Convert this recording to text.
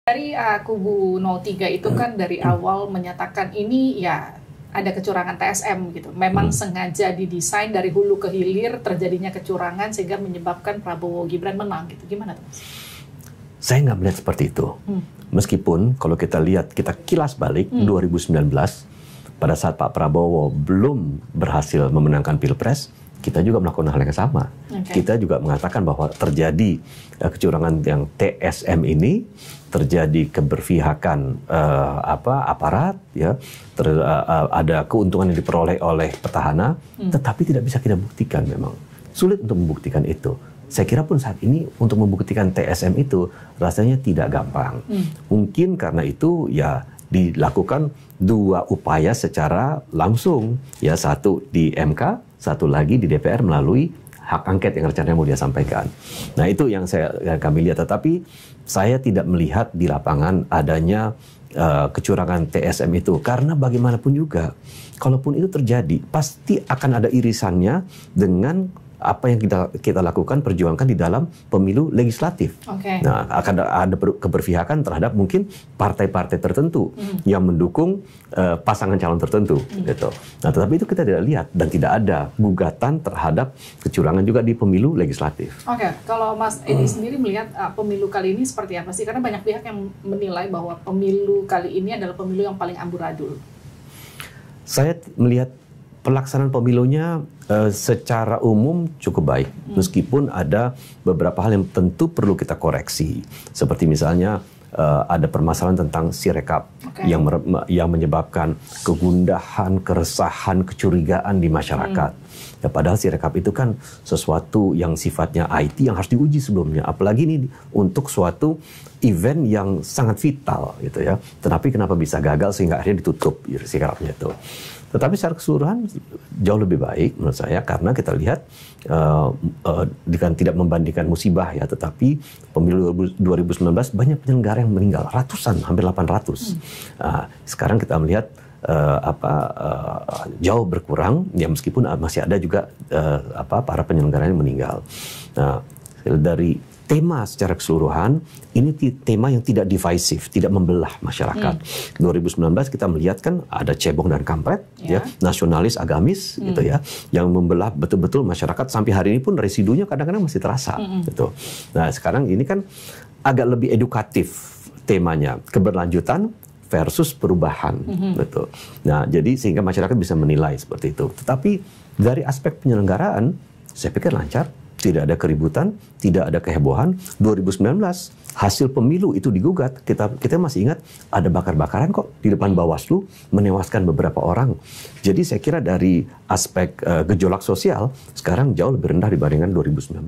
Dari kubu 03 itu kan dari awal menyatakan ini ya ada kecurangan TSM gitu. Memang sengaja didesain dari hulu ke hilir terjadinya kecurangan sehingga menyebabkan Prabowo Gibran menang gitu. Gimana tuh, Mas? Saya nggak melihat seperti itu. Meskipun kalau kita lihat, kita kilas balik 2019 pada saat Pak Prabowo belum berhasil memenangkan Pilpres, kita juga melakukan hal yang sama. Kita juga mengatakan bahwa terjadi kecurangan yang TSM ini, terjadi keberpihakan aparat, ya, ada keuntungan yang diperoleh oleh petahana, tetapi tidak bisa kita buktikan memang. Sulit untuk membuktikan itu. Saya kira pun saat ini untuk membuktikan TSM itu rasanya tidak gampang. Mungkin karena itu ya dilakukan dua upaya secara langsung, ya, satu di MK, satu lagi di DPR melalui hak angket yang rencananya mau dia sampaikan. Nah, itu yang kami lihat. Tetapi saya tidak melihat di lapangan adanya kecurangan TSM itu, karena bagaimanapun juga, kalaupun itu terjadi, pasti akan ada irisannya dengan apa yang kita lakukan, perjuangkan di dalam pemilu legislatif. Nah, akan ada keberpihakan terhadap mungkin partai-partai tertentu yang mendukung pasangan calon tertentu, gitu. Nah, tetapi itu kita tidak lihat dan tidak ada gugatan terhadap kecurangan juga di pemilu legislatif. Kalau Mas Edi sendiri melihat pemilu kali ini seperti apa sih? Karena banyak pihak yang menilai bahwa pemilu kali ini adalah pemilu yang paling amburadul. Saya melihat pelaksanaan pemilunya secara umum cukup baik, meskipun ada beberapa hal yang tentu perlu kita koreksi, seperti misalnya ada permasalahan tentang Sirekap yang menyebabkan kegundahan, keresahan, kecurigaan di masyarakat. Ya, padahal Sirekap itu kan sesuatu yang sifatnya IT yang harus diuji sebelumnya, apalagi ini untuk suatu event yang sangat vital, gitu ya. Tetapi kenapa bisa gagal sehingga akhirnya ditutup Sirekapnya itu. Tetapi secara keseluruhan jauh lebih baik menurut saya, karena kita lihat dengan tidak membandingkan musibah, ya, tetapi pemilu 2019 banyak penyelenggara yang meninggal, ratusan, hampir 800. Sekarang kita melihat jauh berkurang, ya, meskipun masih ada juga para penyelenggara yang meninggal. Nah, dari tema secara keseluruhan, ini tema yang tidak divisif, tidak membelah masyarakat. 2019 kita melihat kan ada cebong dan kampret, ya, nasionalis, agamis, gitu ya, yang membelah betul-betul masyarakat sampai hari ini pun residunya kadang-kadang masih terasa, gitu. Nah, sekarang ini kan agak lebih edukatif temanya, keberlanjutan versus perubahan, betul. Nah, jadi sehingga masyarakat bisa menilai seperti itu. Tetapi dari aspek penyelenggaraan, saya pikir lancar. Tidak ada keributan, tidak ada kehebohan. 2019 hasil pemilu itu digugat. Kita masih ingat ada bakar-bakaran kok di depan Bawaslu, menewaskan beberapa orang. Jadi saya kira dari aspek gejolak sosial sekarang jauh lebih rendah dibandingkan 2019.